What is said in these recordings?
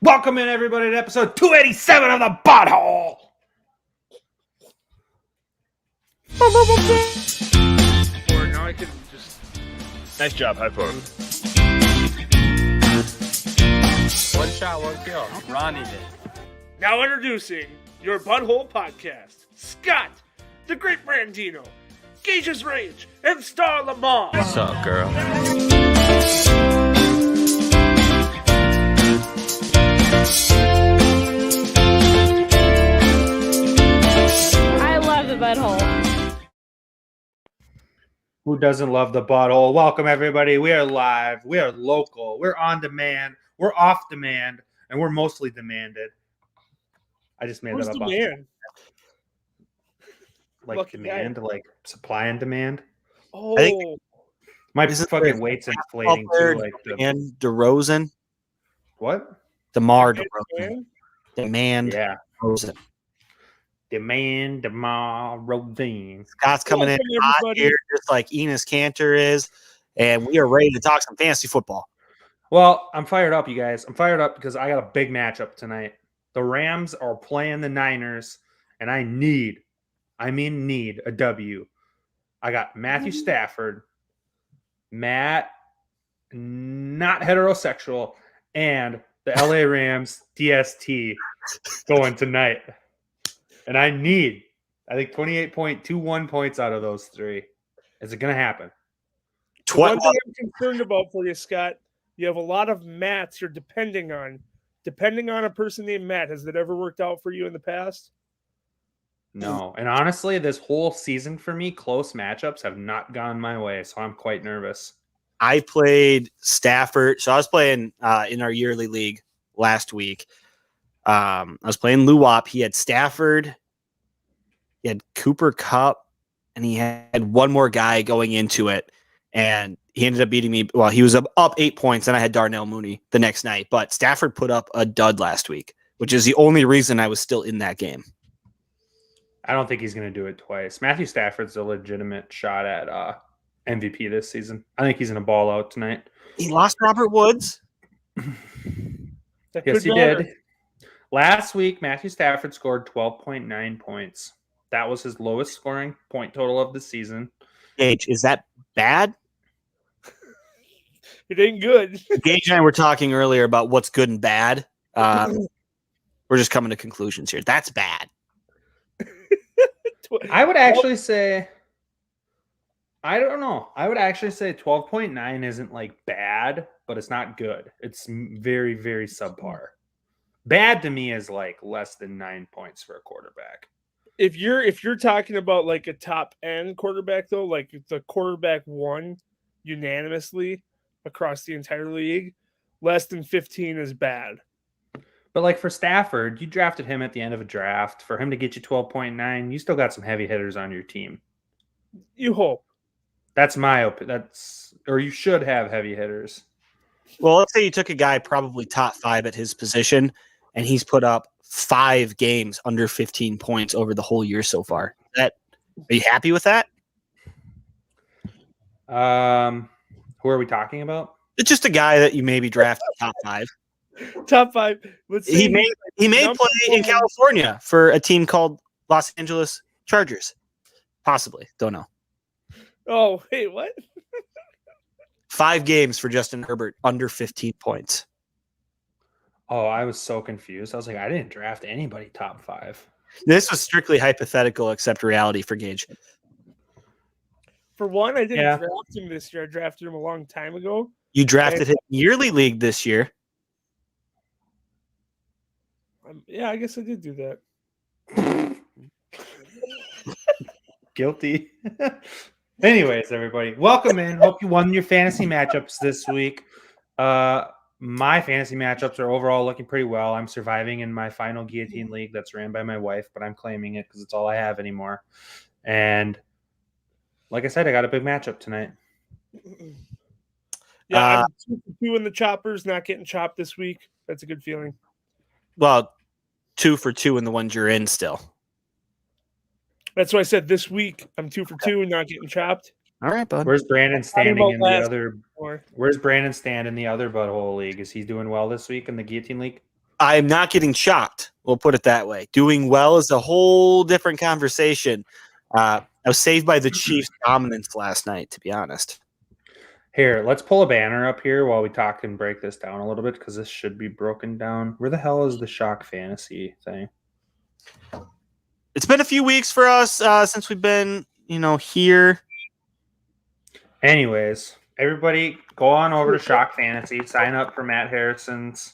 Welcome in, everybody, to episode 287 of the Budhole. Or now I can just... Nice job, high four. One shot, one kill. Ronnie did. Now introducing your Budhole podcast, Scott, the Great Brandino, Gage's Rage, and Star Lamar. What's up, girl? I love the Budhole. Who doesn't love the Budhole? Welcome, everybody. We are live. We are local. We're on demand. We're off demand. And we're mostly demanded. I just made Who's that the up. man? Like Lucky demand, like supply and demand. Oh, think- My Isn't fucking there weight's inflating There, too. Like and DeRozan, what? DeMar man, DeRozan, man. Demand Yeah. DeRozan. Demand Rodine. Scott's coming in Welcome, hot everybody. here, just like Enos Cantor is, and we are ready to talk some fantasy football. Well, I'm fired up, you guys. I'm fired up because I got a big matchup tonight. The Rams are playing the Niners, and I need a W. I got Matthew Stafford, Matt, not heterosexual, and the LA Rams DST going tonight. And I think 28.21 points out of those three. Is it going to happen? One thing I'm concerned about for you, Scott, you have a lot of Matts you're depending on. Depending on a person named Matt, has that ever worked out for you in the past? No. And honestly, this whole season for me, close matchups have not gone my way. So I'm quite nervous. I played Stafford, so I was playing in our yearly league last week. I was playing Luwop. He had Stafford, he had Cooper Kupp, and he had one more guy going into it. And he ended up beating me. Well, he was up 8 points, and I had Darnell Mooney the next night. But Stafford put up a dud last week, which is the only reason I was still in that game. I don't think he's going to do it twice. Matthew Stafford's a legitimate shot at MVP this season. I think he's going to ball out tonight. He lost Robert Woods. That Yes, could he matter. did. Last week, Matthew Stafford scored 12.9 points. That was his lowest scoring point total of the season. Gage, is that bad? It ain't good. Gage and I were talking earlier about what's good and bad. We're just coming to conclusions here. That's bad. I would actually say, I don't know. I would actually say 12.9 isn't like bad, but it's not good. It's very, very subpar. Bad to me is like less than 9 points for a quarterback. If you're talking about like a top end quarterback though, like if the quarterback won unanimously across the entire league, less than 15 is bad. But like for Stafford, you drafted him at the end of a draft. For him to get you 12.9, you still got some heavy hitters on your team. You hope. That's my opinion. Or you should have heavy hitters. Well, let's say you took a guy probably top 5 at his position, and he's put up 5 games under 15 points over the whole year so far. Are you happy with that? Who are we talking about? It's just a guy that you maybe drafted top 5. Top 5. Let's see. He may number play in one. California for a team called Los Angeles Chargers. Possibly. Don't know. Oh, hey, what? 5 games for Justin Herbert under 15 points. Oh, I was so confused. I was like, I didn't draft anybody top 5. This was strictly hypothetical, except reality for Gage. For one, I didn't Yeah. draft him this year. I drafted him a long time ago. You drafted him in yearly league this year. Yeah, I guess I did do that. Guilty. Anyways, everybody, welcome in. Hope you won your fantasy matchups this week. My fantasy matchups are overall looking pretty well. I'm surviving in my final guillotine league that's ran by my wife, but I'm claiming it because it's all I have anymore. And like I said, I got a big matchup tonight. Yeah, I'm 2 for 2 in the choppers, not getting chopped this week. That's a good feeling. Well, 2 for 2 in the ones you're in still. That's why I said this week I'm 2 for 2 and not getting chopped. All right, bud. Where's Brandon standing in the last other? Or Where's Brandon stand in the other Budhole league? Is he doing well this week in the guillotine league? I'm not getting shocked. We'll put it that way. Doing well is a whole different conversation. I was saved by the Chiefs' dominance last night, to be honest. Here, let's pull a banner up here while we talk and break this down a little bit because this should be broken down. Where the hell is the shock fantasy thing? It's been a few weeks for us since we've been, here. Anyways, everybody go on over to Shock Fantasy, sign up for Matt Harrison's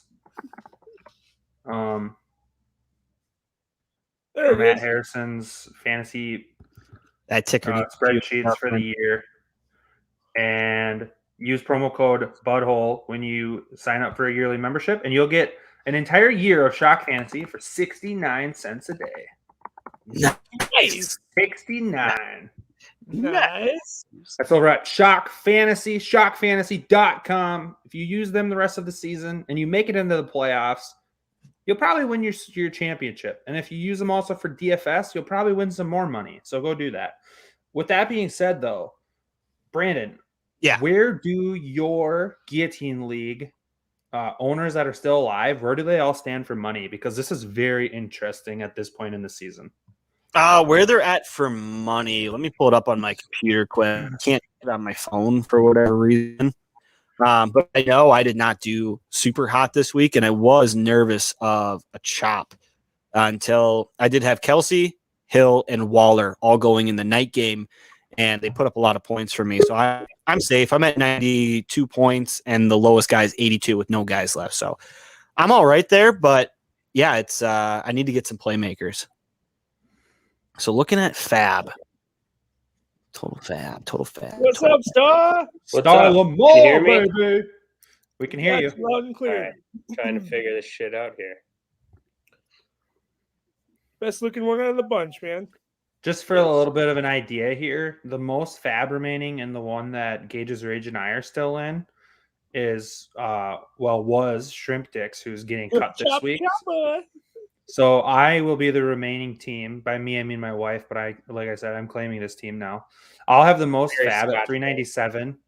fantasy That ticker spreadsheets for the year, and use promo code Budhole when you sign up for a yearly membership, and you'll get an entire year of Shock Fantasy for 69 cents a day. Nice. 69. Nice. That's over at Shock Fantasy, shockfantasy.com. If you use them the rest of the season and you make it into the playoffs, you'll probably win your championship. And if you use them also for DFS, you'll probably win some more money. So go do that. With that being said, though, Brandon, where do your Guillotine League owners that are still alive, where do they all stand for money? Because this is very interesting at this point in the season. Where they're at for money. Let me pull it up on my computer quick. I can't get it on my phone for whatever reason. But I know I did not do super hot this week, and I was nervous of a chop until I did have Kelsey, Hill, and Waller all going in the night game, and they put up a lot of points for me. So I'm safe. I'm at 92 points, and the lowest guy is 82 with no guys left. So I'm all right there, but yeah, it's I need to get some playmakers. So looking at Fab. Total Fab. What's up, Star? Star Lamar, Can you hear me? baby. We can hear you. Loud and clear. All right. Trying to figure this shit out here. Best looking one out of the bunch, man. Just for a little bit of an idea here, the most Fab remaining and the one that Gage's Rage and I are still in is was Shrimp Dicks, who's getting cut this week. So I will be the remaining team. By me, I mean my wife, but like I said, I'm claiming this team now. I'll have the most Fab at 397.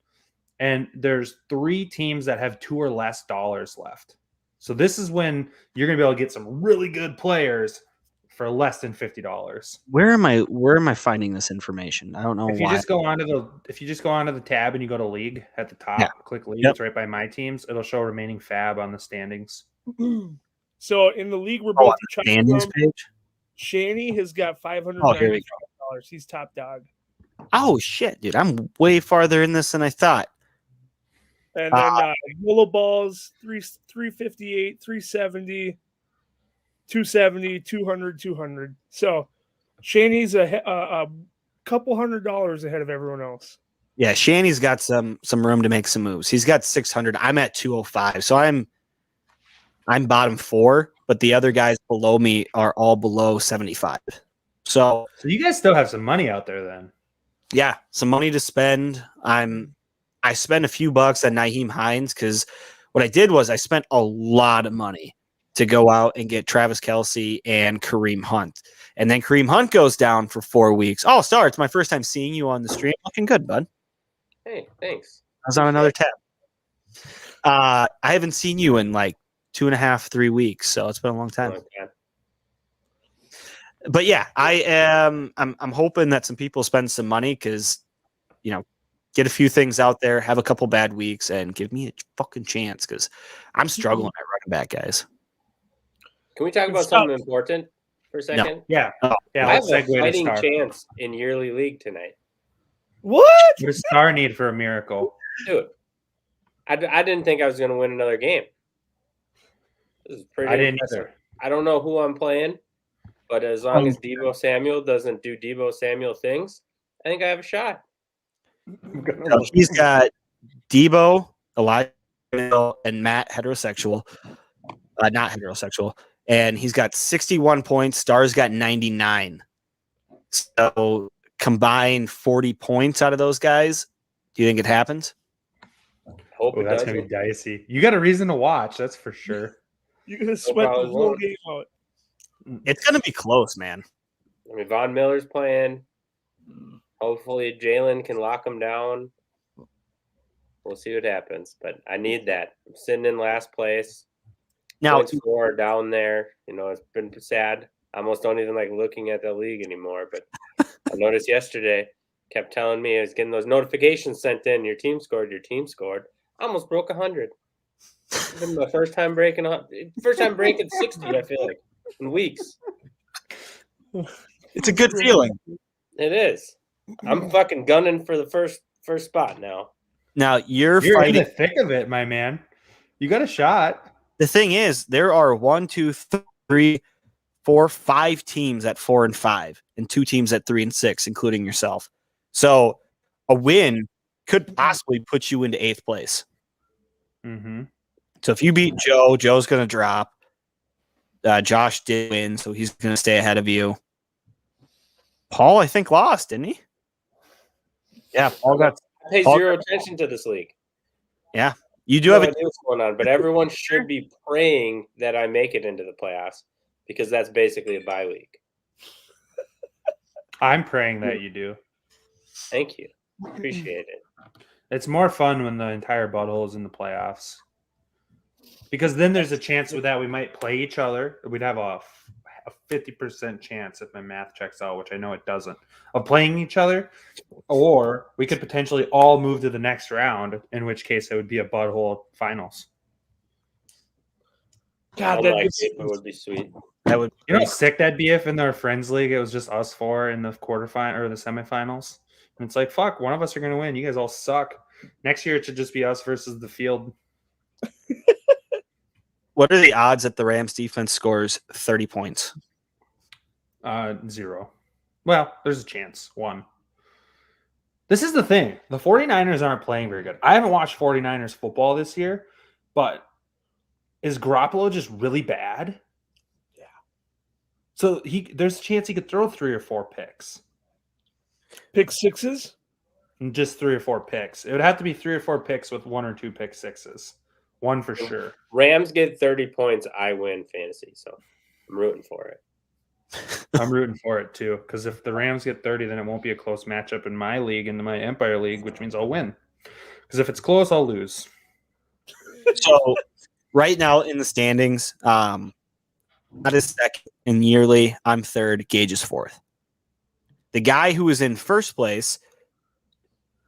And there's 3 teams that have 2 or less dollars left. So this is when you're going to be able to get some really good players for less than $50. Where am I finding this information? I don't know. If you just go onto the tab and you go to league at the top, click league, it's right by my teams. It'll show remaining Fab on the standings. So in the league, we're both standings page. Shanny has got $595. He's top dog. Oh shit, dude! I'm way farther in this than I thought. And then Yellow Balls 358, 370, 270, 200, 200. So Shanny's a couple $100 ahead of everyone else. Yeah, Shanny's got some room to make some moves. He's got 600. I'm at 205. So I'm bottom 4, but the other guys below me are all below 75. So you guys still have some money out there then. Yeah, some money to spend. I spent a few bucks at Nyheim Hines because what I did was I spent a lot of money to go out and get Travis Kelce and Kareem Hunt. And then Kareem Hunt goes down for 4 weeks. Oh, Star, it's my first time seeing you on the stream. Looking good, bud. Hey, thanks. I was on another tab. I haven't seen you in like 2.5, 3 weeks, so it's been a long time. But yeah, I'm hoping that some people spend some money because, get a few things out there, have a couple bad weeks, and give me a fucking chance because I'm struggling at running back, guys. Can we talk about something important for a second? No. Yeah. Yeah. I have Let's a segue to fighting Star. chance in yearly league tonight. What? What does Star need for a miracle? Dude, I didn't think I was going to win another game. This is pretty I didn't impressive. either. I don't know who I'm playing, but as long as Deebo Samuel doesn't do Deebo Samuel things, I think I have a shot. So he's got Debo, Elijah, and Matt heterosexual, not heterosexual, and he's got 61 points. Star's got 99. So combine 40 points out of those guys. Do you think it happens? Hope it That's does. gonna be dicey. You got a reason to watch, that's for sure. You're gonna sweat the whole game out. It's gonna be close, man. I mean, Von Miller's playing. Hopefully, Jalen can lock him down. We'll see what happens, but I need that. I'm sitting in last place. Now, points scorer down there. It's been sad. I almost don't even like looking at the league anymore. But I noticed yesterday, kept telling me I was getting those notifications sent in. Your team scored. Your team scored. I almost broke 100. It's been my first time breaking 60. I feel like in weeks. it's a good feeling. It is. I'm fucking gunning for the first spot now. Now you're in fighting. the thick of it, my man. You got a shot. The thing is, there are 1, 2, 3, 4, 5 teams at 4 and 5, and 2 teams at 3 and 6, including yourself. So a win could possibly put you into 8th place. Mm-hmm. So if you beat Joe, Joe's going to drop. Josh did win, so he's going to stay ahead of you. Paul, I think, lost, didn't he? Yeah, Paul got. I pay zero attention to this league. Yeah, you do have no idea what's going on, but everyone should be praying that I make it into the playoffs because that's basically a bye league. I'm praying that you do. Thank you. Appreciate it. It's more fun when the entire Budhole is in the playoffs. Because then there's a chance with that we might play each other. We'd have a 50% chance, if my math checks out, which I know it doesn't, of playing each other. Or we could potentially all move to the next round, in which case it would be a Budhole finals. God, it would be sweet. That would. You know how sick that'd be if in our friends league it was just us 4 in the quarterfinal or the semifinals? And it's like, fuck, one of us are going to win. You guys all suck. Next year it should just be us versus the field. What are the odds that the Rams defense scores 30 points? 0. Well, there's a chance. 1. This is the thing. The 49ers aren't playing very good. I haven't watched 49ers football this year, but is Garoppolo just really bad? Yeah. So there's a chance he could throw 3 or 4 picks. Pick sixes? And just 3 or 4 picks. It would have to be 3 or 4 picks with 1 or 2 pick sixes. 1 for sure. Rams get 30 points. I win fantasy, so I'm rooting for it. I'm rooting for it too, because if the Rams get 30, then it won't be a close matchup in my league, in my Empire League, which means I'll win. Because if it's close, I'll lose. So right now in the standings, that is second in yearly. I'm third. Gage is fourth. The guy who is in first place,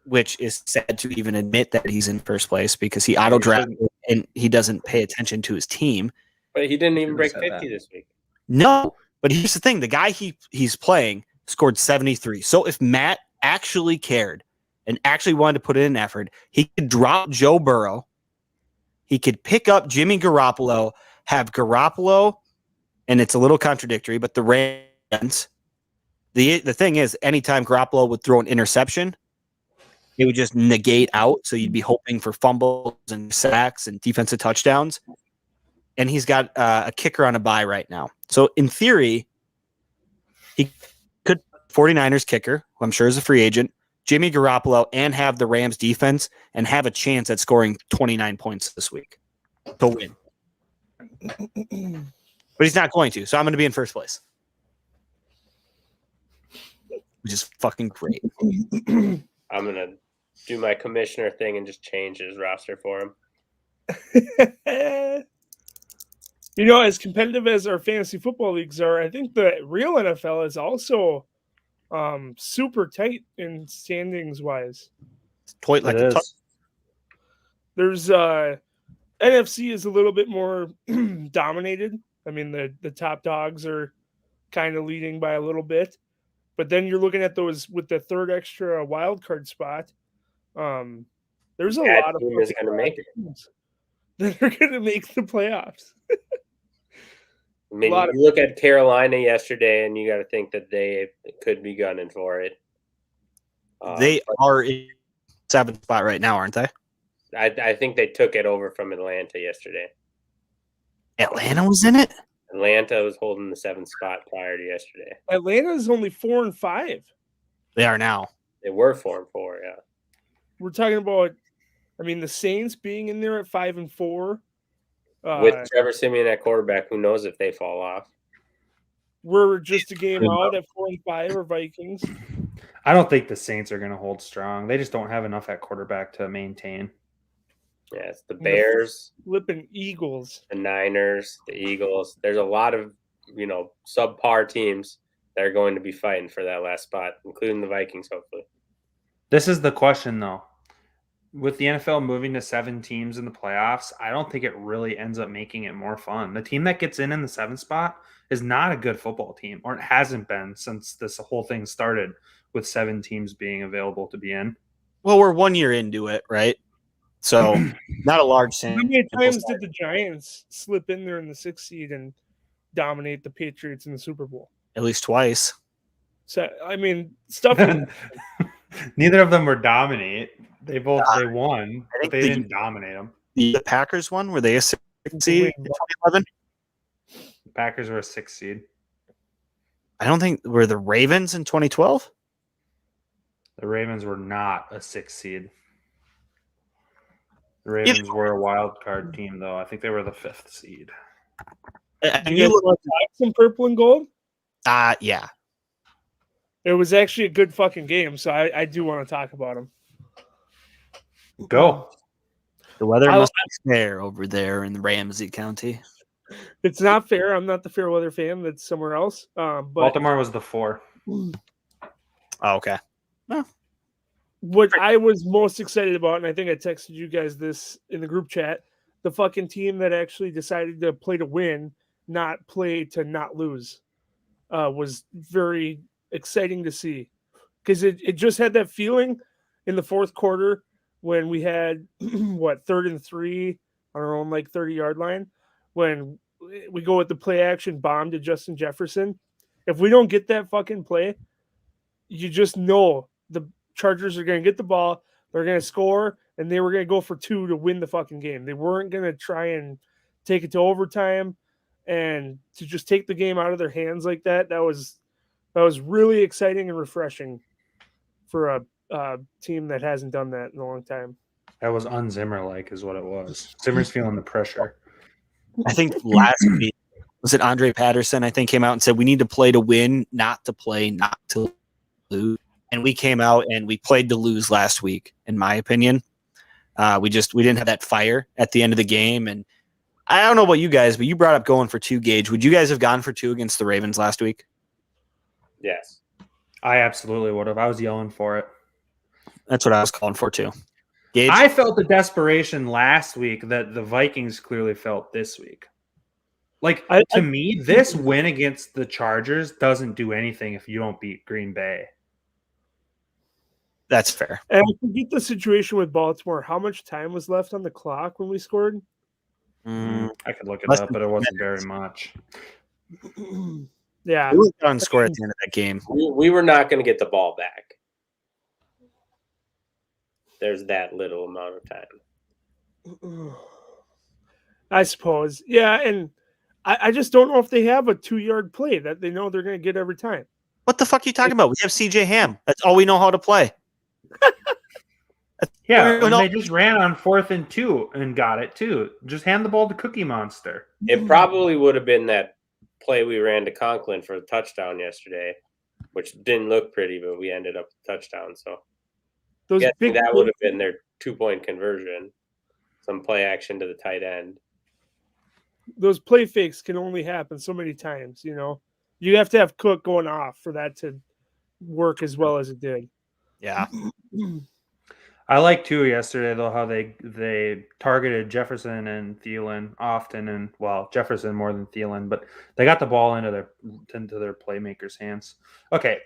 which is sad to even admit that he's in first place because he auto-drafted and he doesn't pay attention to his team. But he didn't even break 50 this week. No, but here's the thing. The guy he's playing scored 73. So if Matt actually cared and actually wanted to put in an effort, he could drop Joe Burrow. He could pick up Jimmy Garoppolo, have Garoppolo, and it's a little contradictory, but the Rams, the thing is, anytime Garoppolo would throw an interception, it would just negate out. So you'd be hoping for fumbles and sacks and defensive touchdowns. And he's got a kicker on a bye right now. So in theory, he could 49ers kicker, who I'm sure is a free agent, Jimmy Garoppolo, and have the Rams defense and have a chance at scoring 29 points this week to win. But he's not going to. So I'm going to be in first place, which is fucking great. I'm going to do my commissioner thing and just change his roster for him. As competitive as our fantasy football leagues are, I think the real NFL is also super tight in standings wise. There's NFC is a little bit more dominated. I mean, the top dogs are kind of leading by a little bit, but then you're looking at those with the third extra wild card spot. There's a lot of team is going to make it. That are going to make the playoffs. I mean, you look at Carolina yesterday, and you got to think that they could be gunning for it. They are in 7th spot right now, aren't they? I think they took it over from Atlanta yesterday. Atlanta was in it? Atlanta was holding the 7th spot prior to yesterday. Atlanta is only 4-5. They are now. They were 4-4, yeah. We're talking about, the Saints being in there at 5-4. With Trevor Siemian at quarterback, who knows if they fall off? We're just a game out at 4-5 or Vikings. I don't think the Saints are going to hold strong. They just don't have enough at quarterback to maintain. Yeah, it's the Bears, Flipping Eagles. the Niners, the Eagles. There's a lot of, subpar teams that are going to be fighting for that last spot, including the Vikings, hopefully. This is the question, though. With the NFL moving to 7 teams in the playoffs, I don't think it really ends up making it more fun. The team that gets in the 7th spot is not a good football team, or it hasn't been since this whole thing started with 7 teams being available to be in. Well, we're 1 year into it, right? So not a large How sample. many times did the Giants slip in there in the 6th seed and dominate the Patriots in the Super Bowl? At least twice. So I mean, stuff. Neither of them were dominate. They won, but they didn't dominate them. The Packers won. Were they a 6th seed in 2011? The Packers were a 6th seed. I don't think were the Ravens in 2012. The Ravens were not a 6th seed. The Ravens were a wild card team, though. I think they were the 5th seed. You look some purple and gold. Yeah. It was actually a good fucking game, so I do want to talk about them. Go. The weather must be fair over there in Ramsey County. It's not fair. I'm not the fair weather fan. That's somewhere else. But Baltimore was the 4. Oh, okay. What I was most excited about, and I think I texted you guys this in the group chat, the fucking team that actually decided to play to win, not play to not lose, was very exciting to see. Because it just had that feeling in the 4th quarter when we had, 3rd and 3 on our own, 30-yard line, when we go with the play action bomb to Justin Jefferson. If we don't get that fucking play, you just know the Chargers are going to get the ball, they're going to score, and they were going to go for 2 to win the fucking game. They weren't going to try and take it to overtime, and to just take the game out of their hands like that, that was really exciting and refreshing for a team that hasn't done that in a long time. That was un-Zimmer-like is what it was. Zimmer's feeling the pressure. I think last week, was it Andre Patterson, I think, came out and said, we need to play to win, not to play, not to lose. And we came out and we played to lose last week, in my opinion. We didn't have that fire at the end of the game. And I don't know about you guys, but you brought up going for 2, Gage. Would you guys have gone for 2 against the Ravens last week? Yes. I absolutely would have. I was yelling for it. That's what I was calling for, too. Gage? I felt the desperation last week that the Vikings clearly felt this week. To me, this win against the Chargers doesn't do anything if you don't beat Green Bay. That's fair. And I forget the situation with Baltimore. How much time was left on the clock when we scored? I could look it up, but it wasn't very much. Yeah. We were on score at the end of that game. We were not going to get the ball back. There's that little amount of time. I suppose. Yeah, and I just don't know if they have a 2-yard play that they know they're going to get every time. What the fuck are you talking about? We have CJ Ham. That's all we know how to play. Yeah, and they just ran on 4th and 2 and got it too. Just hand the ball to Cookie Monster. It probably would have been that play we ran to Conklin for a touchdown yesterday, which didn't look pretty, but we ended up with a touchdown. So that would have been their 2-point conversion. Some play action to the tight end. Those play fakes can only happen so many times, you know. You have to have Cook going off for that to work as well as it did. Yeah. I like too yesterday though how they targeted Jefferson and Thielen often, and Jefferson more than Thielen, but they got the ball into their playmakers' hands. Okay,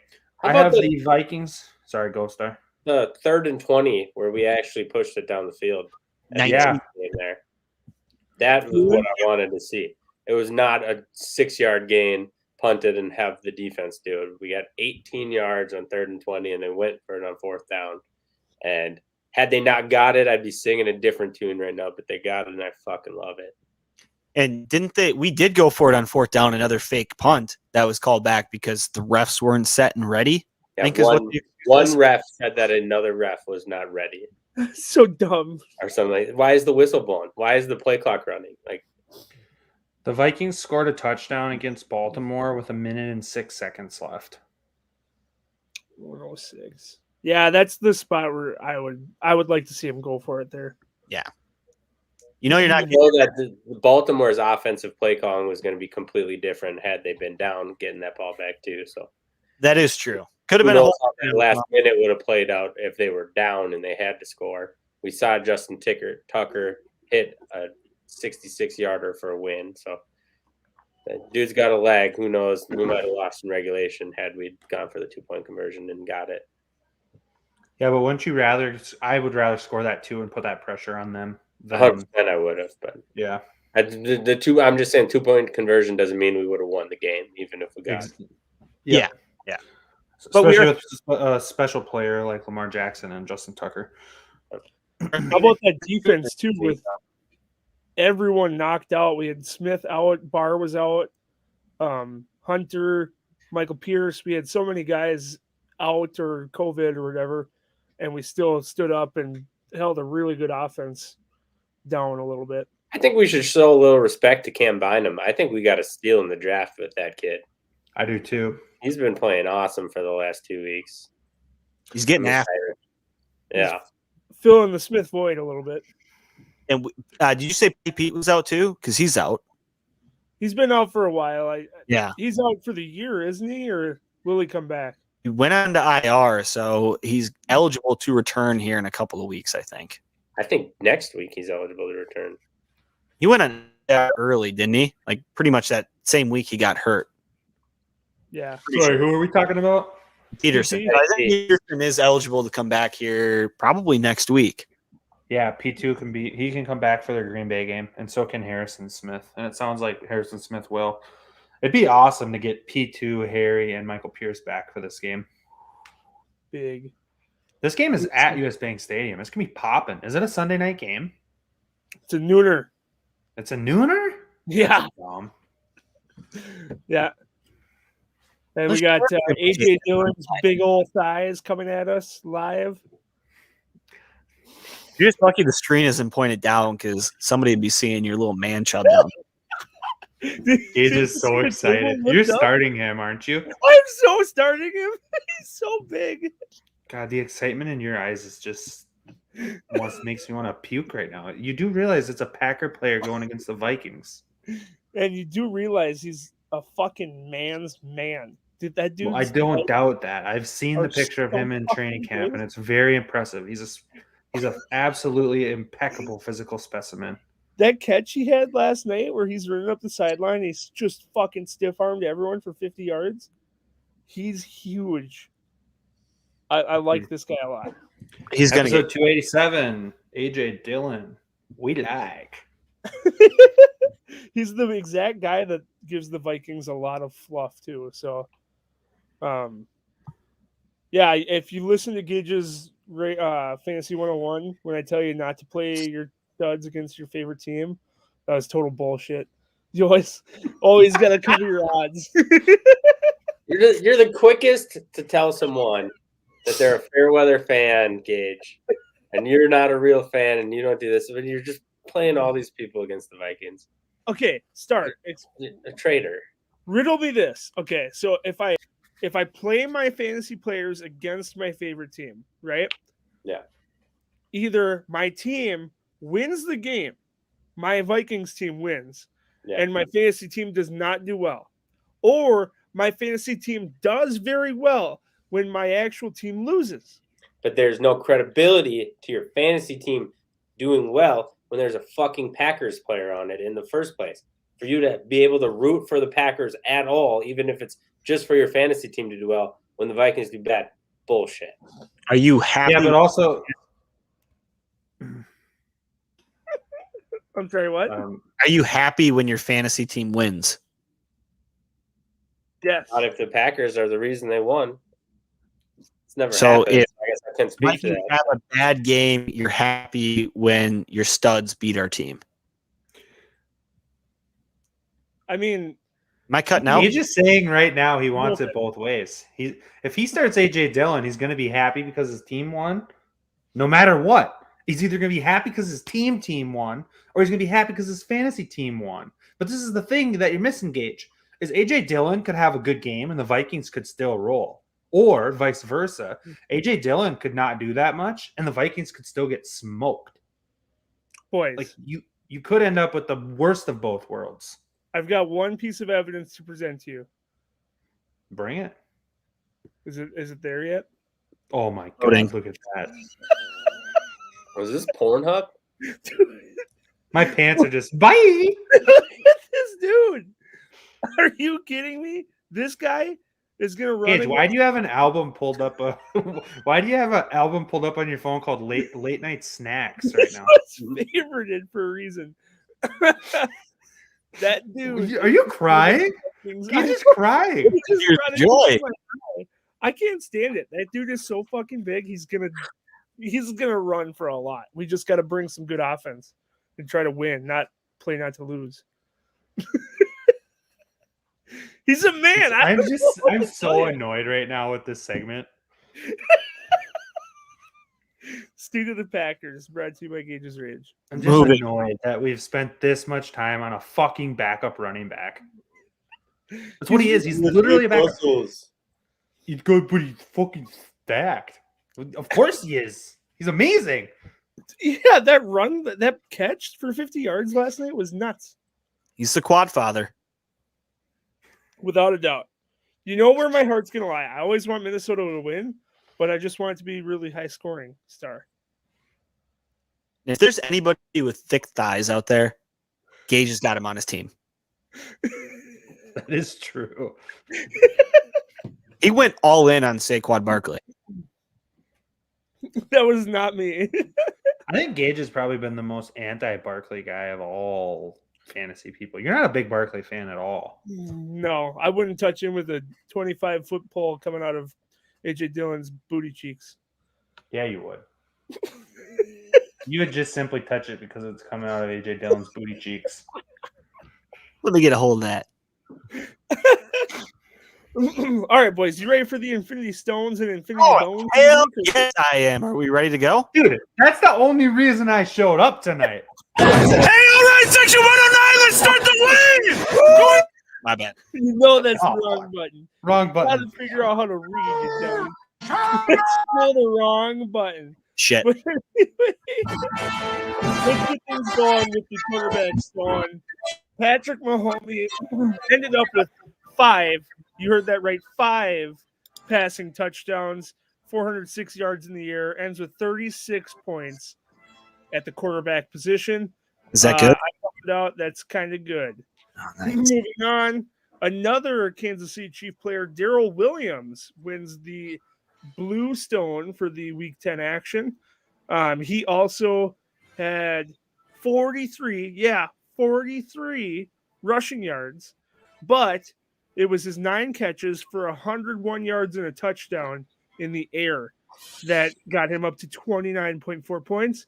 I have the Vikings. Sorry, Ghost Star. The 3rd and 20 where we actually pushed it down the field. Yeah, there. That was what I wanted to see. It was not a 6-yard gain, punted and have the defense do it. We got 18 yards on 3rd and 20, and they went for it on 4th down. And had they not got it, I'd be singing a different tune right now, but they got it, and I fucking love it. And we did go for it on 4th down, another fake punt that was called back because the refs weren't set and ready. Yeah, I think one ref said that another ref was not ready. So dumb. Or something like, why is the whistle blowing? Why is the play clock running? the Vikings scored a touchdown against Baltimore with 1 minute and 6 seconds left. 106. Yeah, that's the spot where I would like to see him go for it there. Yeah. You know you're not I know that the Baltimore's offensive play calling was going to be completely different had they been down, getting that ball back too. So that is true. Could have who been a knows whole how that last minute would have played out if they were down and they had to score. We saw Justin Tucker hit a 66-yarder for a win. So that dude's got a leg. Who knows? We might have lost in regulation had we gone for the 2-point conversion and got it. Yeah, but wouldn't you rather? I would rather score that 2 and put that pressure on them. 100% I would have, but Yeah. the two. I'm just saying 2-point conversion doesn't mean we would have won the game, even if we got. Yeah. But But especially with a special player like Lamar Jackson and Justin Tucker. How about that defense too? With everyone knocked out, we had Smith out, Barr was out, Hunter, Michael Pierce. We had so many guys out or COVID or whatever, and we still stood up and held a really good offense down a little bit. I think we should show a little respect to Cam Bynum. I think we got a steal in the draft with that kid. I do too. He's been playing awesome for the last 2 weeks. He's getting after. Yeah. Filling the Smith void a little bit. And did you say Pete was out too? Because he's out. He's been out for a while. Yeah. He's out for the year, isn't he? Or will he come back? He went on to IR, so he's eligible to return here in a couple of weeks, I think. I think next week he's eligible to return. He went on early, didn't he? Like pretty much that same week he got hurt. Yeah. Sorry, who are we talking about? Peterson. PT? I think Peterson is eligible to come back here probably next week. Yeah, P2 he can come back for the Green Bay game, and so can Harrison Smith. And it sounds like Harrison Smith will. It'd be awesome to get P2, Harry, and Michael Pierce back for this game. Big. This game is at US Bank Stadium. It's gonna be popping. Is it a Sunday night game? It's a nooner. It's a nooner? Yeah. Dumb. Yeah. And we got AJ Dillon's big old thighs coming at us live. You're just lucky the screen isn't pointed down because somebody would be seeing your little man chub down. He's just so excited. You're starting him, aren't you? I'm so starting him. He's so big. God, the excitement in your eyes is just makes me want to puke right now. You do realize it's a Packer player going against the Vikings. And you do realize he's a fucking man's man. Did that dude? Well, I don't doubt that. I've seen the picture of him in training camp, and it's very impressive. He's a absolutely impeccable physical specimen. That catch he had last night where he's running up the sideline, he's just fucking stiff-armed everyone for 50 yards. He's huge. I like this guy a lot. He's going to Episode 287, AJ Dillon. We like. He's the exact guy that gives the Vikings a lot of fluff too. So, yeah, if you listen to Gage's Fantasy 101, when I tell you not to play your studs against your favorite team, that was total bullshit. You always got to cover your odds. You're the quickest to tell someone that they're a fair weather fan, Gage, and you're not a real fan, and you don't do this, but you're just playing all these people against the Vikings. Okay, start. A traitor. Riddle me this. Okay, so if I play my fantasy players against my favorite team, right? Yeah. Either my team wins the game, my Vikings team wins, and my fantasy team does not do well, or my fantasy team does very well when my actual team loses. But there's no credibility to your fantasy team doing well when there's a fucking Packers player on it in the first place. For you to be able to root for the Packers at all, even if it's just for your fantasy team to do well, when the Vikings do bad, bullshit. Are you happy? Yeah, but also, I'm sorry, what? Are you happy when your fantasy team wins? Yes. Not if the Packers are the reason they won. It's never So happened. if I guess I can't speak to Vikings that. have a bad game, you're happy when your studs beat our team. I mean, Am I cutting out? he's just saying right now he wants it both ways. If he starts AJ Dillon, he's going to be happy because his team won, no matter what. He's either going to be happy because his team won, or he's going to be happy because his fantasy team won. But this is the thing that you're missing, Gage, is AJ Dillon could have a good game and the Vikings could still roll, or vice versa. AJ Dillon could not do that much and the Vikings could still get smoked. boys, Like you could end up with the worst of both worlds. I've got one piece of evidence to present to you. Bring it. Is it there yet? Oh my Loading. God! Look at that. Was this Pornhub? My pants are just bye. Look at this dude. Are you kidding me? This guy is gonna run. Gage, why do you have an album pulled up? Why do you have an album pulled up on your phone called Late Night Snacks right now? It's favorited for a reason. That dude. Are you crying? He's just crying. Here's joy. I can't stand it. That dude is so fucking big. He's gonna run for a lot. We just got to bring some good offense and try to win, not play not to lose. He's a man. I'm so annoyed right now with this segment. State of the Packers, brought to you by Gage's Rage. I'm just annoyed that we've spent this much time on a fucking backup running back. That's what he is. He's literally a backup. He's good, but he's fucking stacked. Of course he is. He's amazing. Yeah, that run, that catch for 50 yards last night was nuts. He's the quad father. Without a doubt. You know where my heart's going to lie? I always want Minnesota to win, but I just want it to be really high scoring. Star. If there's anybody with thick thighs out there, Gage has got him on his team. That is true. He went all in on Saquon Barkley. That was not me. I think Gage has probably been the most anti-Barkley guy of all fantasy people. You're not a big Barkley fan at all. No, I wouldn't touch him with a 25-foot pole coming out of AJ Dillon's booty cheeks. Yeah, you would. You would just simply touch it because it's coming out of AJ Dillon's booty cheeks. Let me get a hold of that. All right, boys, you ready for the Infinity Stones and Infinity Bones? Hell yes, I am. Are we ready to go? Dude, that's the only reason I showed up tonight. Hey, all right, Section 109, let's start the wave! My bad. You know that's the wrong button. Wrong I button. got to figure out how to read it, dummy. It's still the wrong button. Shit. But let's get things going with the quarterbacks going. Patrick Mahomes ended up with 5. You heard that right. 5 passing touchdowns, 406 yards in the air, ends with 36 points at the quarterback position. Is that good? I found out that's kind of good. Oh, nice. Moving on, another Kansas City Chief player, Darrell Williams, wins the Blue Stone for the Week 10 action. He also had 43 rushing yards, but it was his 9 catches for 101 yards and a touchdown in the air that got him up to 29.4 points.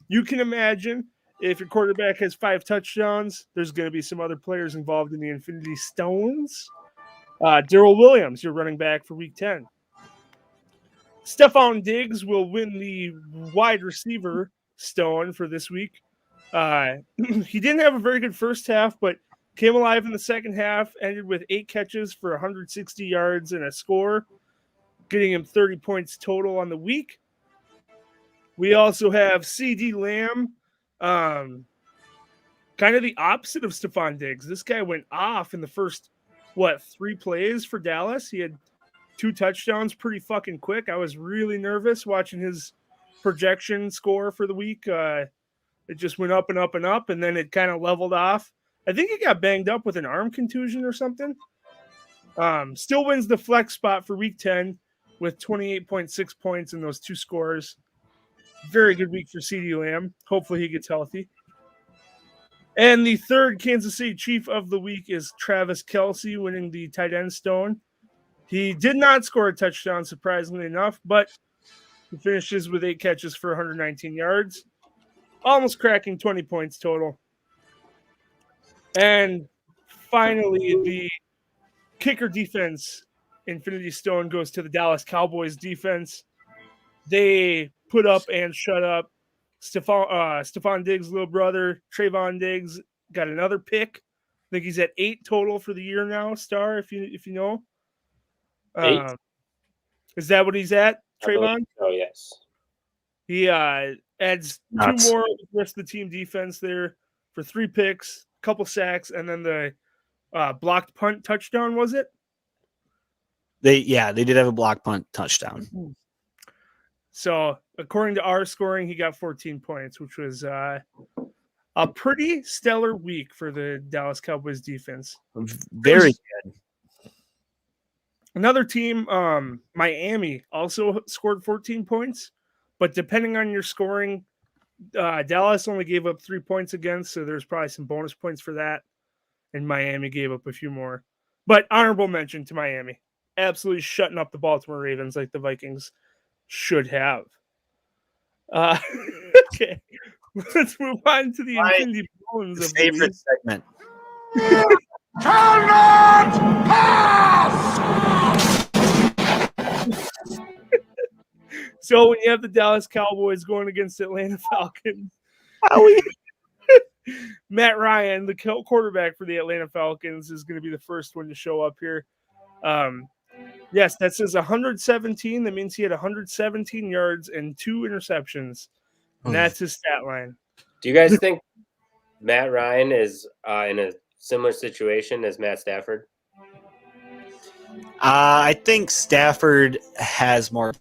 You can imagine if your quarterback has 5 touchdowns, there's going to be some other players involved in the Infinity Stones. Darrell Williams, your running back for Week 10. Stephon Diggs will win the wide receiver stone for this week. He didn't have a very good first half, but came alive in the second half, ended with 8 catches for 160 yards and a score, getting him 30 points total on the week. We also have CD Lamb, kind of the opposite of Stephon Diggs. This guy went off in the first, 3 plays for Dallas. He had 2 touchdowns pretty fucking quick. I was really nervous watching his projection score for the week. It just went up and up and up, and then it kind of leveled off. I think he got banged up with an arm contusion or something. Still wins the flex spot for Week 10 with 28.6 points in those 2 scores. Very good week for CD Lamb. Hopefully he gets healthy. And the third Kansas City Chief of the week is Travis Kelce, winning the tight end stone. He did not score a touchdown, surprisingly enough, but he finishes with 8 catches for 119 yards, almost cracking 20 points total. And finally, the kicker defense Infinity Stone goes to the Dallas Cowboys defense. They put up and shut up. Stephon Diggs' little brother, Trayvon Diggs, got another pick. I think he's at 8 total for the year now, Star, if you know. 8? Is that what he's at, Trayvon? Oh, yes. He adds Nuts. 2 more with the rest of the team defense there. for 3 picks, a couple sacks, and then the blocked punt touchdown, was it? They did have a block punt touchdown. So according to our scoring, he got 14 points, which was a pretty stellar week for the Dallas Cowboys defense. Very good. Another team, Miami, also scored 14 points, but depending on your scoring, Dallas only gave up 3 points against, so there's probably some bonus points for that, and Miami gave up a few more. But honorable mention to Miami. Absolutely shutting up the Baltimore Ravens like the Vikings should have. Okay, let's move on to the Infinity Bones of Favorite segment. So when you have the Dallas Cowboys going against Atlanta Falcons, Matt Ryan, the quarterback for the Atlanta Falcons, is going to be the first one to show up here. Yes, that says 117. That means he had 117 yards and 2 interceptions. And that's his stat line. Do you guys think Matt Ryan is in a similar situation as Matt Stafford? I think Stafford has more,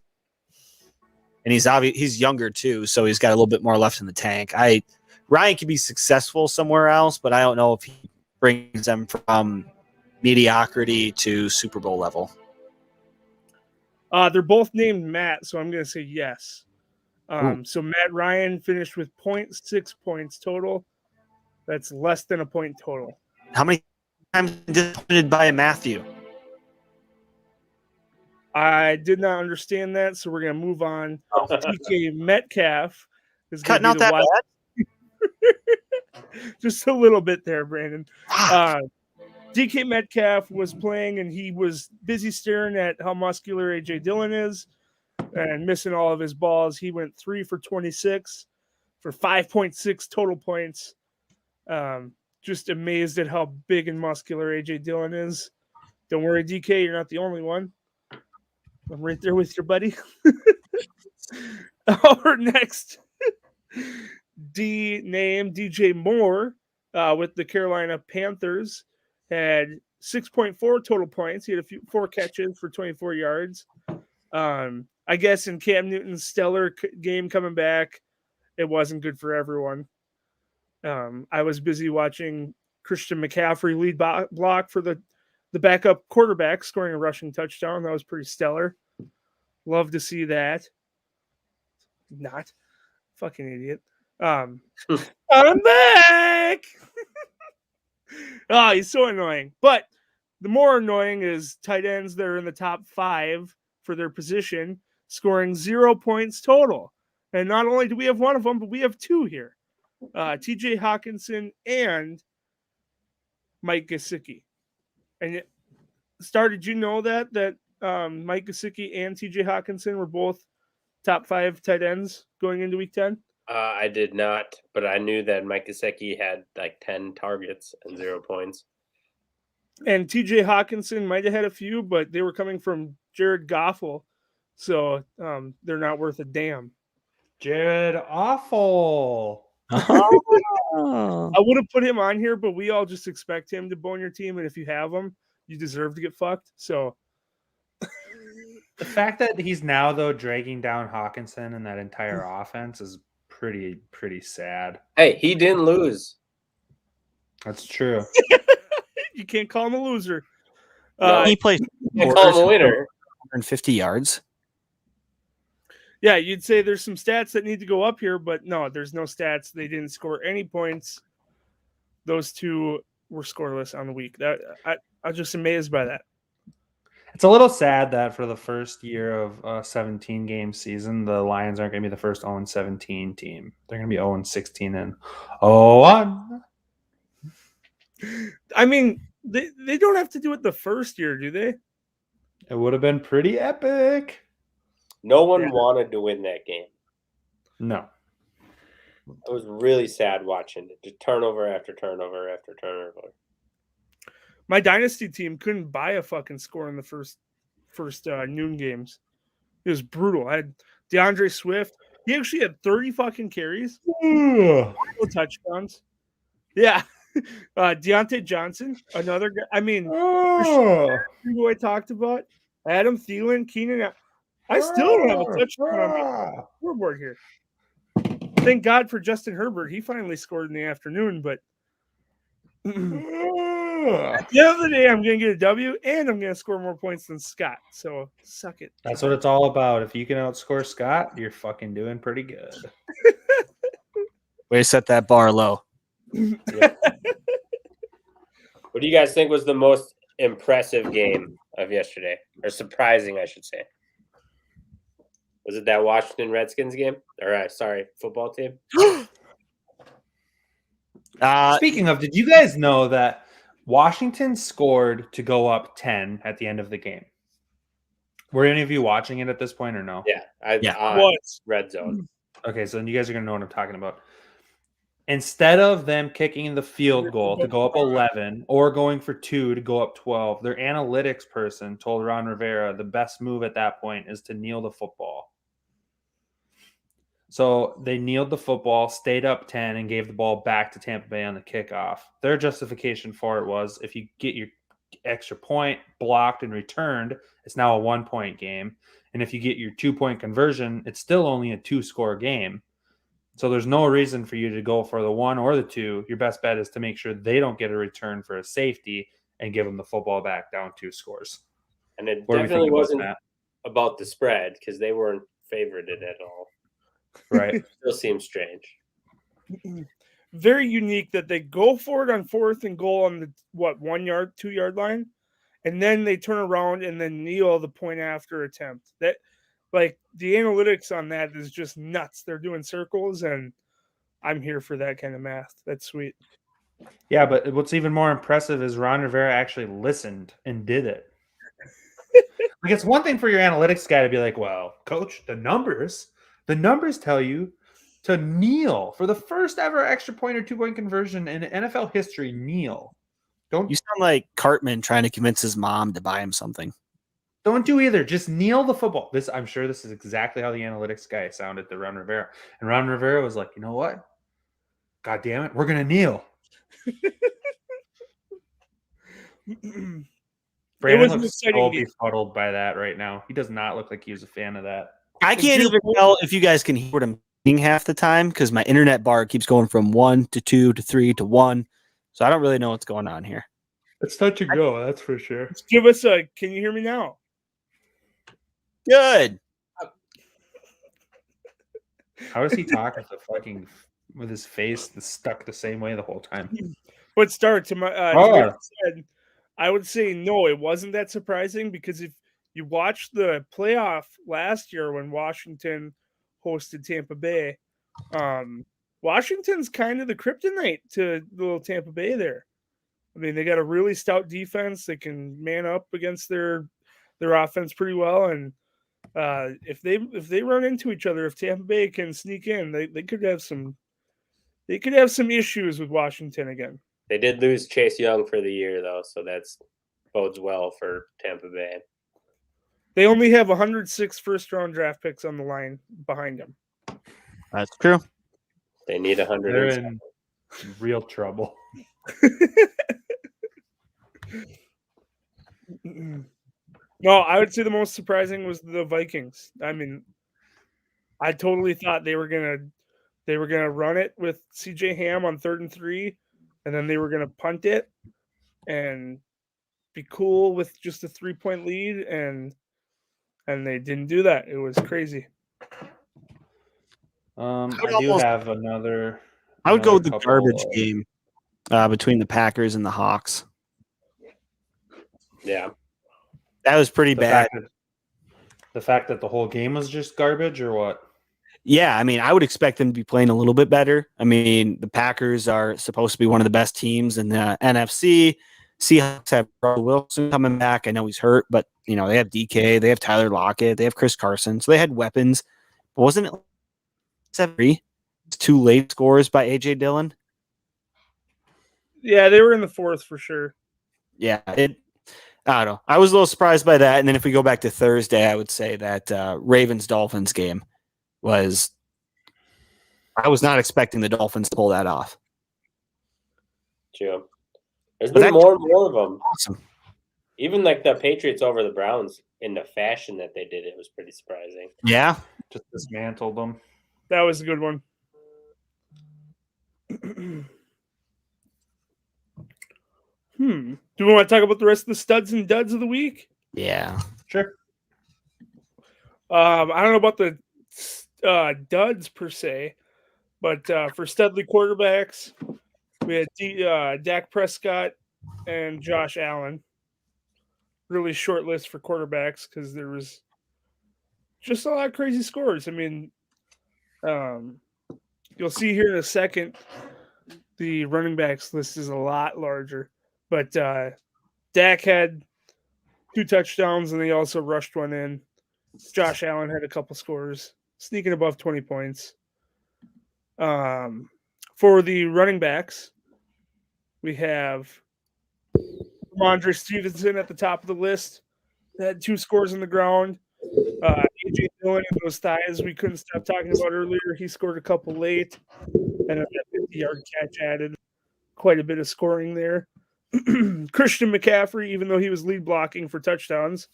and he's younger too, so he's got a little bit more left in the tank. Ryan could be successful somewhere else, but I don't know if he brings them from mediocrity to Super Bowl level. They're both named Matt, so I'm going to say yes. So Matt Ryan finished with 0.6 points total. That's less than a point total. How many times disappointed by a Matthew? I did not understand that, so we're going to move on. DK Metcalf is Cutting out that bad? Just a little bit there, Brandon. DK Metcalf was playing, and he was busy staring at how muscular A.J. Dillon is and missing all of his balls. He went 3 for 26 for 5.6 total points. Just amazed at how big and muscular A.J. Dillon is. Don't worry, DK, you're not the only one. I'm right there with your buddy. Our next D name, DJ Moore, with the Carolina Panthers, had 6.4 total points. He had 4 catches for 24 yards. I guess in Cam Newton's stellar game coming back, it wasn't good for everyone. I was busy watching Christian McCaffrey lead block for the backup quarterback, scoring a rushing touchdown. That was pretty stellar. Love to see that. Not. Fucking idiot. I'm back! Oh, he's so annoying. But the more annoying is tight ends that are in the top 5 for their position, scoring 0 points total. And not only do we have one of them, but we have 2 here. TJ Hawkinson and Mike Gesicki. And did you know that Mike Gesicki and TJ Hawkinson were both top 5 tight ends going into week 10? I did not, but I knew that Mike Gesicki had like 10 targets and 0 points. And TJ Hawkinson might have had a few, but they were coming from Jared Goffel, so they're not worth a damn. Jared Awful. Oh. I would have put him on here, but we all just expect him to bone your team, and if you have him, you deserve to get fucked. So the fact that he's now though dragging down Hawkinson and that entire offense is pretty sad. Hey, he didn't lose. That's true. You can't call him a loser. No, he plays. You call him a winner. 150 yards. Yeah, you'd say there's some stats that need to go up here, but no, there's no stats. They didn't score any points. Those 2 were scoreless on the week. I was just amazed by that. It's a little sad that for the first year of a 17-game season, the Lions aren't going to be the first 0-17 team. They're going to be 0-16 and 0-1. I mean, they don't have to do it the first year, do they? It would have been pretty epic. No one wanted to win that game. No. It was really sad watching it. Just turnover after turnover after turnover. My dynasty team couldn't buy a fucking score in the first noon games. It was brutal. I had DeAndre Swift. He actually had 30 fucking carries. No touchdowns. Yeah. Deontay Johnson, another guy. I mean, Oh, who I talked about, Adam Thielen, Keenan. I still don't have a touchdown on my scoreboard here. Thank God for Justin Herbert. He finally scored in the afternoon, but at the end of the day, I'm going to get a W, and I'm going to score more points than Scott. So suck it. That's what it's all about. If you can outscore Scott, you're fucking doing pretty good. Way to set that bar low. Yeah. What do you guys think was the most impressive game of yesterday, or surprising, I should say? Was it that Washington Redskins game? Or sorry, football team? Speaking of, did you guys know that Washington scored to go up 10 at the end of the game? Were any of you watching it at this point or no? Yeah, Red Zone. Okay, so then you guys are going to know what I'm talking about. Instead of them kicking the field goal to go up 11 or going for 2 to go up 12, their analytics person told Ron Rivera the best move at that point is to kneel the football. So they kneeled the football, stayed up 10, and gave the ball back to Tampa Bay on the kickoff. Their justification for it was if you get your extra point blocked and returned, it's now a 1-point game. And if you get your 2-point conversion, it's still only a 2-score game. So there's no reason for you to go for the 1 or the 2. Your best bet is to make sure they don't get a return for a safety and give them the football back down 2 scores. And it definitely wasn't about the spread because they weren't favorited at all. Right. Still seems strange. Very unique that they go for it on 4th and goal on the 1 yard, 2 yard line, and then they turn around and then kneel the point after attempt. That, like, the analytics on that is just nuts. They're doing circles, and I'm here for that kind of math. That's sweet. Yeah, but what's even more impressive is Ron Rivera actually listened and did it. Like, it's one thing for your analytics guy to be like, well, coach, the numbers tell you to kneel for the first ever extra point or 2-point conversion in NFL history. Kneel. You sound like Cartman trying to convince his mom to buy him something. Don't do either. Just kneel the football. I'm sure this is exactly how the analytics guy sounded to Ron Rivera. And Ron Rivera was like, you know what? God damn it. We're going to kneel. Brandon looks so befuddled by that right now. He does not look like he was a fan of that. I can't even tell if you guys can hear what I'm saying half the time because my internet bar keeps going from 1 to 2 to 3 to 1. So I don't really know what's going on here. It's touch and go, that's for sure. Give us a, can you hear me now? Good. How does he talk with his face stuck the same way the whole time? But start to my I would say no, it wasn't that surprising because if you watched the playoff last year when Washington hosted Tampa Bay, Washington's kind of the kryptonite to little Tampa Bay there. I mean, they got a really stout defense. They can man up against their offense pretty well, and if they run into each other, if Tampa Bay can sneak in, they could have some issues with Washington again. They did lose Chase Young for the year though, so that's bodes well for Tampa Bay. They only have 106 first-round draft picks on the line behind them. That's true. They need 100. They're in real trouble. No, I would say the most surprising was the Vikings. I mean, I totally thought they were gonna run it with CJ Ham on 3rd and 3, and then they were gonna punt it and be cool with just a 3-point lead, and they didn't do that. It was crazy. I do have another. I would go with the garbage game between the Packers and the Hawks. Yeah. That was pretty bad. The fact that the whole game was just garbage or what? Yeah, I mean, I would expect them to be playing a little bit better. I mean, the Packers are supposed to be one of the best teams in the NFC. Seahawks have Russell Wilson coming back. I know he's hurt, but, they have DK. They have Tyler Lockett. They have Chris Carson. So they had weapons. But wasn't it 7-3? 2 late scores by A.J. Dillon? Yeah, they were in the 4th for sure. Yeah, I don't know. I was a little surprised by that. And then if we go back to Thursday, I would say that Ravens-Dolphins game I was not expecting the Dolphins to pull that off. True. There's But been that- more and more of them. Awesome. Even like the Patriots over the Browns in the fashion that they did, it was pretty surprising. Yeah. Just dismantled them. That was a good one. Do we want to talk about the rest of the studs and duds of the week? Yeah. Sure. I don't know about the duds per se, but for studly quarterbacks, we had Dak Prescott and Josh Allen. Really short list for quarterbacks because there was just a lot of crazy scores. I mean, you'll see here in a second, the running backs list is a lot larger. But Dak had 2 touchdowns, and he also rushed one in. Josh Allen had a couple scores, sneaking above 20 points. For the running backs, we have Ramondre Stevenson at the top of the list. Had 2 scores on the ground. AJ Dillon and those thighs we couldn't stop talking about earlier. He scored a couple late, and a 50-yard catch added quite a bit of scoring there. Christian McCaffrey, even though he was lead blocking for touchdowns,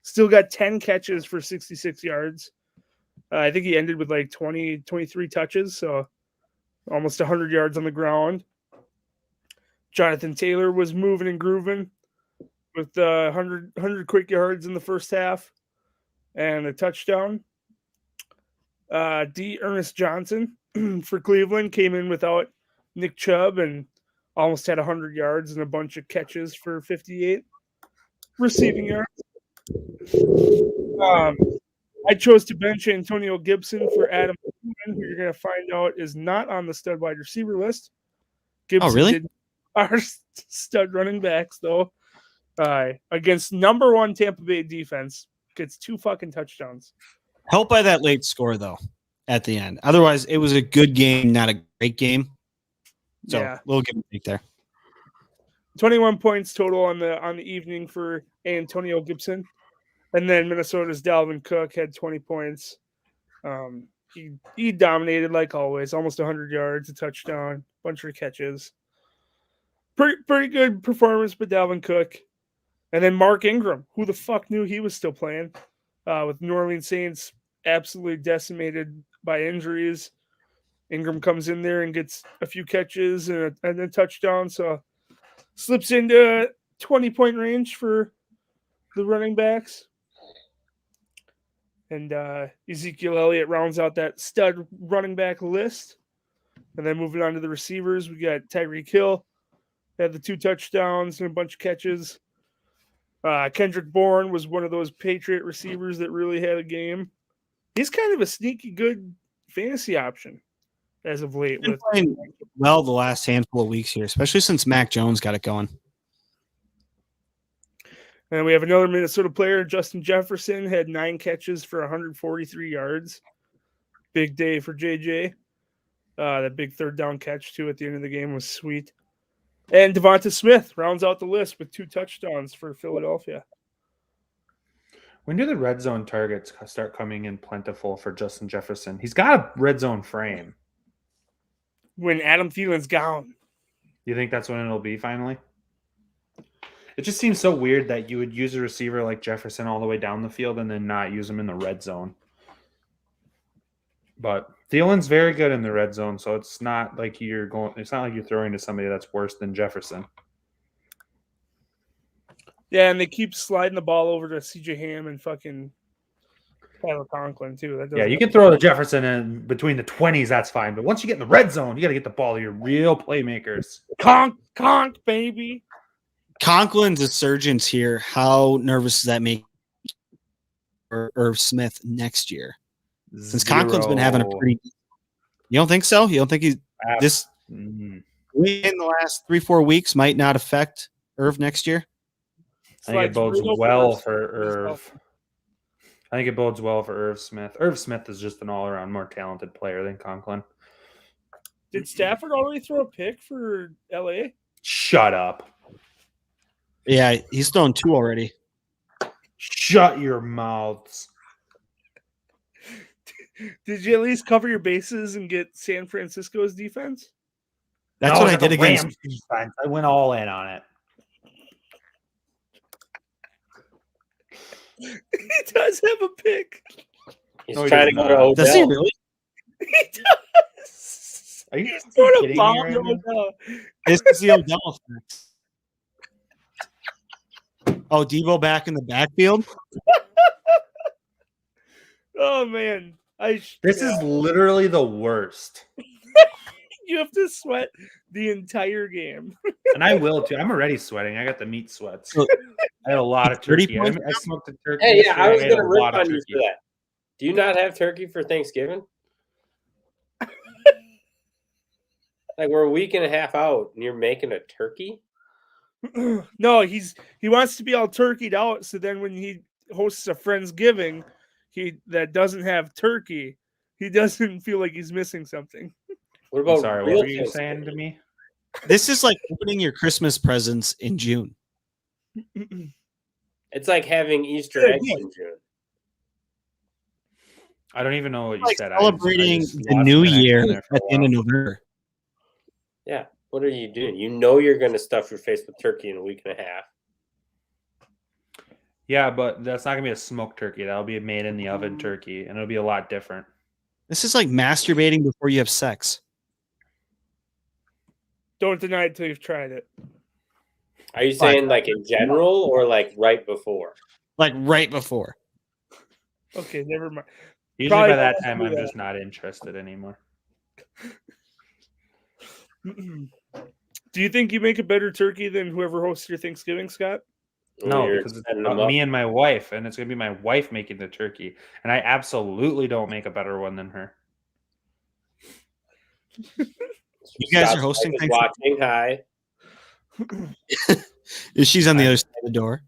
still got 10 catches for 66 yards. I think he ended with like 23 touches, so almost 100 yards on the ground. Jonathan Taylor was moving and grooving with 100 quick yards in the first half and a touchdown. Ernest Johnson for Cleveland came in without Nick Chubb and almost had 100 yards and a bunch of catches for 58 receiving yards. I chose to bench Antonio Gibson for Adam Thielen, who you're going to find out is not on the stud wide receiver list. Gibson really? Our stud running backs, though, against number 1 Tampa Bay defense, gets 2 fucking touchdowns. Helped by that late score, though, at the end. Otherwise, it was a good game, not a great game. So, Yeah. we'll give a break there. 21 points total on the evening for Antonio Gibson. And then Minnesota's Dalvin Cook had 20 points. He dominated like always, almost 100 yards, a touchdown, bunch of catches. Pretty good performance by Dalvin Cook. And then Mark Ingram, who the fuck knew he was still playing, with New Orleans Saints absolutely decimated by injuries. Ingram comes in there and gets a few catches and a touchdown, so slips into 20-point range for the running backs. And Ezekiel Elliott rounds out that stud running back list. And then moving on to the receivers, we got Tyreek Hill, had the 2 touchdowns and a bunch of catches. Kendrick Bourne was one of those Patriot receivers that really had a game. He's kind of a sneaky good fantasy option as of late. Been playing well the last handful of weeks here, especially since Mac Jones got it going. And we have another Minnesota player, Justin Jefferson, had 9 catches for 143 yards. Big day for JJ. That big 3rd down catch, too, at the end of the game was sweet. And Devonta Smith rounds out the list with 2 touchdowns for Philadelphia. When do the red zone targets start coming in plentiful for Justin Jefferson? He's got a red zone frame. When Adam Thielen's gone. You think that's when it'll be finally? It just seems so weird that you would use a receiver like Jefferson all the way down the field and then not use him in the red zone. But Thielen's very good in the red zone, so it's not like you're throwing to somebody that's worse than Jefferson. Yeah, and they keep sliding the ball over to CJ Ham and fucking Tyler Conklin, too. Yeah, you can throw to Jefferson in between the 20s, that's fine. But once you get in the red zone, you got to get the ball to your real playmakers. Conk, baby. Conklin's a surgeon's here. How nervous does that make Irv Smith next year? Since Conklin's been having a pretty... You don't think so? You don't think in the last 3-4 weeks might not affect Irv next year? I think it bodes well for Irv. I think it bodes well for Irv Smith. Irv Smith is just an all-around more talented player than Conklin. Did Stafford already throw a pick for LA? Shut up. Yeah, he's thrown 2 already. Shut your mouths. Did you at least cover your bases and get San Francisco's defense? That's No, what I got the did against. Rams defense. I went all in on it. He does have a pick. He's No, he trying to does go to not. Odell. Does he really? He does. Are you He's fucking throwing a kidding me bomb right to now? Odell. This is the Odell effect. Oh, Debo back in the backfield. Oh man, This is literally the worst. you have to sweat the entire game. And I will too. I'm already sweating. I got the meat sweats. So- I had a lot of 30 turkey. points I smoked a turkey. Hey, yeah, I yesterday. was made gonna a rip lot of on you turkey. for that. Do you not have turkey for Thanksgiving? Like we're a week and a half out, and you're making a turkey? No, he wants to be all turkeyed out. So then when he hosts a Friendsgiving, that doesn't have turkey, he doesn't feel like he's missing something. What I'm about sorry, real what were you saying Thanksgiving? to me? This is like opening your Christmas presents in June. It's like having Easter Yeah, eggs yeah. in June. I don't even know what you Like said. celebrating I just the lost new connection year there at for a the end of while. November. Yeah. What are you doing? You know you're going to stuff your face with turkey in a week and a half. Yeah, but that's not gonna be a smoked turkey. That'll be a made in the oven turkey, and it'll be a lot different. This is like masturbating before you have sex. Don't deny it till you've tried it. Are you saying like in general or like right before? Like right before. Okay, never mind. Usually Probably by that don't time, do I'm that. just not interested anymore. Do you think you make a better turkey than whoever hosts your Thanksgiving, Scott? No, You're because it's setting them up. me and my wife, and it's gonna be my wife making the turkey, and I absolutely don't make a better one than her. You guys Scott's are hosting wife is watching. Hi. She's on the other side of the door.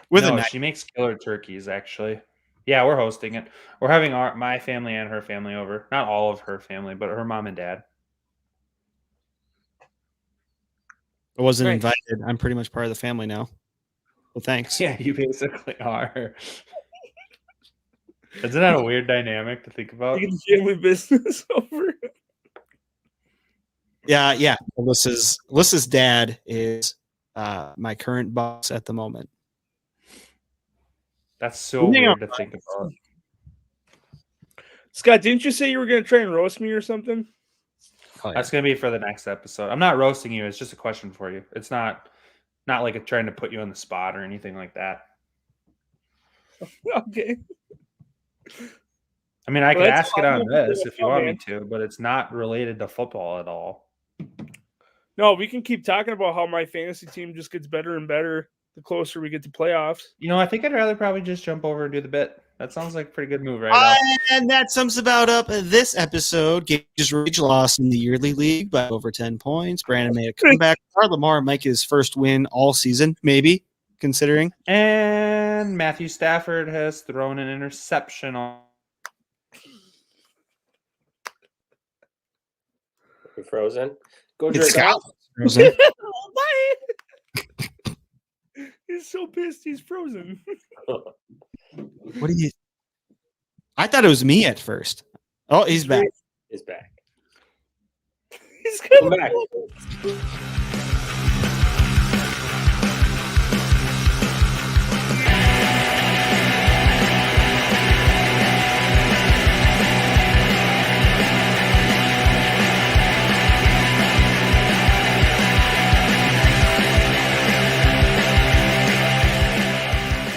With a No, knife. she makes killer turkeys. Actually, yeah, we're hosting it. We're having my family and her family over. Not all of her family, but her mom and dad. I wasn't Nice. invited. I'm pretty much part of the family now. Well, thanks. Yeah, you basically are. Isn't that a weird dynamic to think about? Taking family business over. Yeah. Alyssa's dad is my current boss at the moment. That's so Hang weird on. to think about. Scott, didn't you say you were going to try and roast me or something? Oh, yeah. That's gonna be for the next episode. I'm not roasting you. It's just a question for you. It's not like trying to put you on the spot or anything like that. Okay. I mean, I Well, could that's ask it fine. on this if you want me Man. to, but it's not related to football at all. No, we can keep talking about how my fantasy team just gets better and better the closer we get to playoffs. You know, I think I'd rather probably just jump over and do the bit. That sounds like a pretty good move right now. And that sums about up this episode. Gage's Rage lost in the yearly league by over 10 points. Brandon made a comeback. Lamar might get his first win all season, maybe, considering. And Matthew Stafford has thrown an interception on. You're frozen. Go It's jerk off. Frozen. Bye. He's so pissed he's frozen. What do you? I thought it was me at first. Oh, he's back. He's back. He's Come coming back.